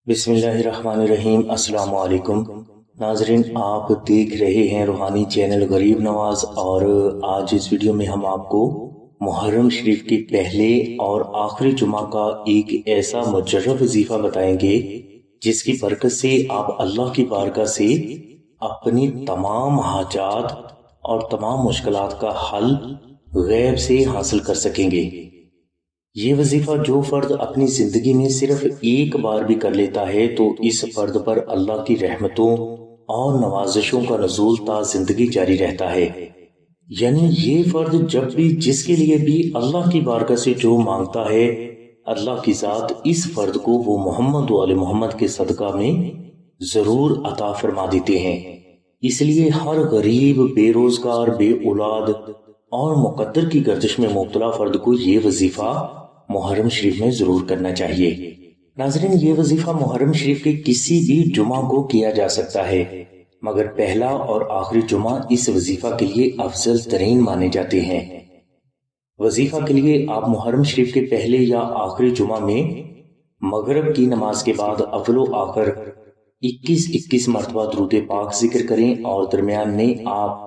बिस्मिल्लाहिर्रहमानिर्रहीम। अस्सलाम वालेकुम नाजरीन, आप देख रहे हैं रूहानी चैनल गरीब नवाज। और आज इस वीडियो में हम आपको मुहर्रम शरीफ के पहले और आखिरी जुमा का एक ऐसा मुजर्रब वजीफा बताएंगे जिसकी बरकत से आप अल्लाह की बारगाह से अपनी तमाम हाजात और तमाम मुश्किलात का हल गैब से हासिल कर सकेंगे। ये वजीफा जो फर्द अपनी जिंदगी में सिर्फ एक बार भी कर लेता है तो इस फर्द पर अल्लाह की रहमतों और नवाजिशों का नज़ूल ता जिंदगी जारी रहता है। यानी ये फर्द जब भी जिसके लिए भी अल्लाह की बारगाह से जो मांगता है, अल्लाह की जात इस फर्द को वो मोहम्मद वाले मोहम्मद के सदका में जरूर अता फरमा देते हैं। इसलिए हर गरीब, बेरोजगार, बे औलाद और मुकद्दर की गर्दिश में मुब्तला फर्द को ये वजीफा मुहर्रम शरीफ में जरूर करना चाहिए। नाज़रीन, ये वजीफा मुहर्रम शरीफ के किसी भी जुमा को किया जा सकता है, मगर पहला और आखिरी जुमा इस वजीफा के लिए अफजल तरीन माने जाते हैं। वजीफा के लिए आप मुहर्रम शरीफ के पहले या आखिरी जुमा में मगरिब की नमाज के बाद अव्वल व आखिर 21-21 मरतबा दुरूद पाक जिक्र करें और दरमियान में आप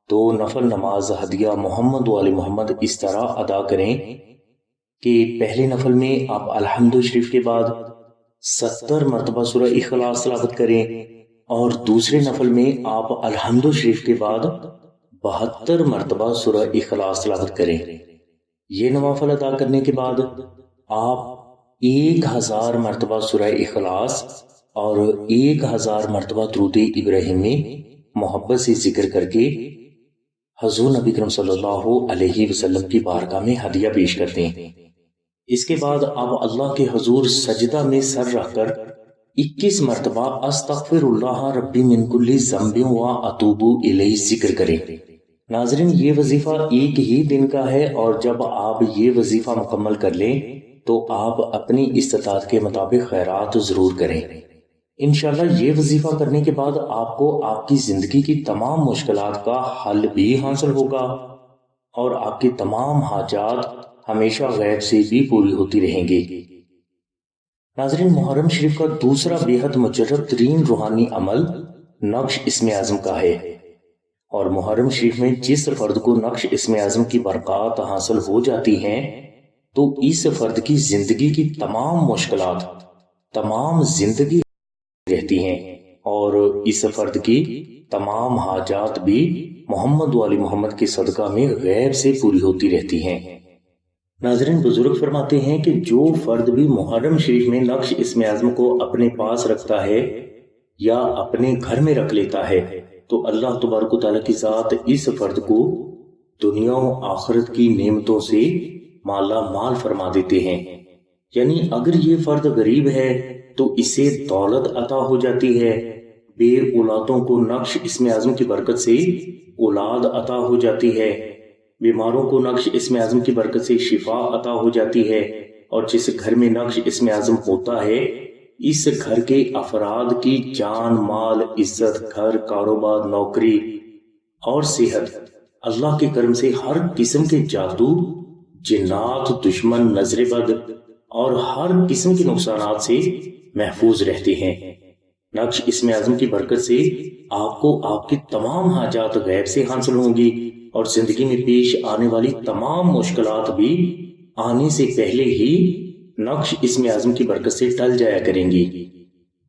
2 नफल नमाज हदिया मोहम्मद वाले मोहम्मद इस तरह अदा करें कि पहले नफल में आप अल्हम्दु शरीफ के बाद 70 मरतबा सूरह इखलास तिलावत करें और दूसरे नफल में आप अल्हम्दु शरीफ के बाद 72 मरतबा सूरह इखलास तिलावत करें। ये नवाफल अदा करने के बाद आप 1000 मरतबा सूरह इखलास और 1000 मरतबा दुरूद इब्राहिम में मोहब्बत से जिक्र करके हजूर नबी करम सल्लल्लाहु अलैहि वसल्लम की बारगाह में हदिया पेश करते हैं। इसके बाद आप अल्लाह के हजूर सजदा में सर रखकर 21 मरतबा अस्तगफिरुल्लाह रब्बी मिन कुल्ली ज़ंबिन व अतूबु इलैहि जिक्र करें। नाजरीन, ये वजीफा एक ही दिन का है और जब आप ये वजीफा मुकम्मल कर लें तो आप अपनी इस्तात के मुताबिक खैरात जरूर करें। इंशाल्लाह ये वजीफा करने के बाद आपको आपकी जिंदगी की तमाम मुश्किलात का हल भी हासिल होगा और आपकी तमाम हाजात हमेशा गैब से भी पूरी होती रहेंगी। नाज़रीन, मुहर्रम शरीफ का दूसरा बेहद मुजर्रब तरीन रूहानी अमल नक्श इस्म आज़म का है। और मुहर्रम शरीफ में जिस फर्द को नक्श इस्म आज़म की बरक़ात हासिल हो जाती हैं तो इस फर्द की जिंदगी की तमाम मुश्किलात तमाम जिंदगी रहती हैं और इस फर्द की तमाम हाजात भी मोहम्मद वाली मोहम्मद के सदका में गैब से पूरी होती रहती हैं। नाज़रीन, बुजुर्ग फरमाते हैं कि जो फर्द भी मुहर्रम शरीफ में नक्श इस्म आज़म को अपने पास रखता है या अपने घर में रख लेता है तो अल्लाह तबारक व तआला की जात इस फर्द को दुनिया और आखिरत की नेमतों से माला माल फरमा देते हैं। यानी अगर ये फर्द गरीब है तो इसे दौलत अता हो जाती है, बे औलादों को नक्श इस्म आज़म की बरकत से औलाद अता हो जाती है, बीमारों को नक्श इस्म आज़म की बरकत से शिफा अता हो जाती है और जिस घर में नक्श इस्म आज़म होता है इस घर के अफराद की जान, माल, इज्जत, घर, कारोबार, नौकरी और सेहत अल्लाह के करम से हर किस्म के जादू, जिन्नात, दुश्मन, नजर बद और हर किस्म के नुकसानात से महफूज रहते हैं। नक्श इस्म आज़म की बरकत से आपको आपकी तमाम हाजात गैब से हासिल होंगी और जिंदगी में पेश आने वाली तमाम मुश्किलात भी आने से पहले ही नक्श इस्म आज़म की बरकत से टल जाया करेंगी।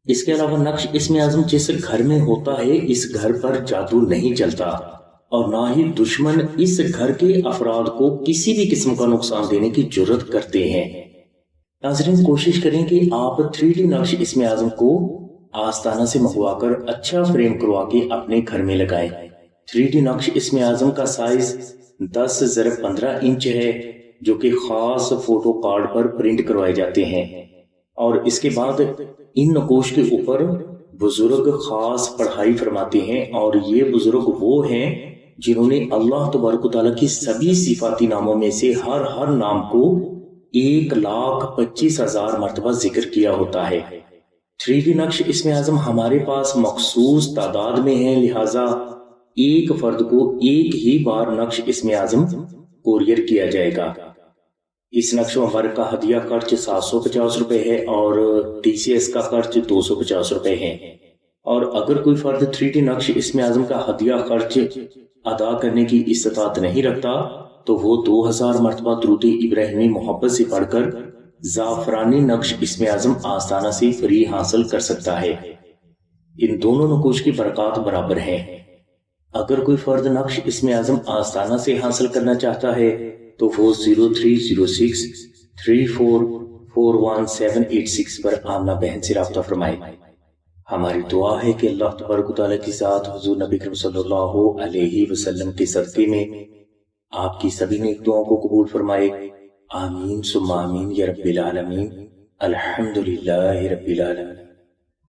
इसके अलावा नक्श इस्म आज़म जिस घर में होता है इस घर पर जादू नहीं चलता और ना ही दुश्मन इस घर के अफराद को किसी भी किस्म का नुकसान देने की जुर्रत करते हैं। नाज़रीन, कोशिश करें कि आप 3D नक्श इस्म आज़म को आस्ताना से मंगवाकर अच्छा फ्रेम करवा के अपने घर में लगाएं। 3D नक्श इस्म आज़म का साइज 10x15 इंच है जो कि खास फोटो कार्ड पर प्रिंट करवाए जाते हैं और इसके बाद इन नकोश के ऊपर बुजुर्ग खास पढ़ाई फरमाते हैं और ये बुजुर्ग वो हैं जिन्होंने अल्लाह तबारक व तआला की सभी सिफाती नामों में से हर नाम को 1,25,000 मरतबा जिक्र किया होता है। 3D नक्श इस्म आज़म हमारे पास मखसूस तादाद में है, लिहाजा एक फर्द को एक ही बार नक्श इस्म आज़म कोरियर किया जाएगा। اس نقش مبارک کا ہدیہ خرچ 750 روپے ہے اور TCS کا خرچ 250 روپے ہے، اور اگر کوئی فرد 3D نقش اسم اعظم کا ہدیہ خرچ ادا کرنے کی استطاعت نہیں رکھتا تو وہ 2000 مرتبہ درود ابراہیمی محبت سے پڑھ کر زعفرانی نقش اسم اعظم آستانہ سے فری حاصل کر سکتا ہے۔ ان دونوں نقوش کی برکات برابر ہیں۔ اگر کوئی فرد نقش اسم اعظم آستانہ سے حاصل کرنا چاہتا ہے تو وہ 0306 3441 پر آمنہ بہن سے رابطہ فرمائے۔ ہماری دعا ہے کہ اللہ تبارک و تعالیٰ کی ذات حضور نبی کریم صلی اللہ علیہ وسلم کے صدقے میں آپ کی سبھی نیک دعاؤں کو قبول فرمائے۔ آمین ثم آمین یا رب العالمین۔ الحمدللہ رب العالمین۔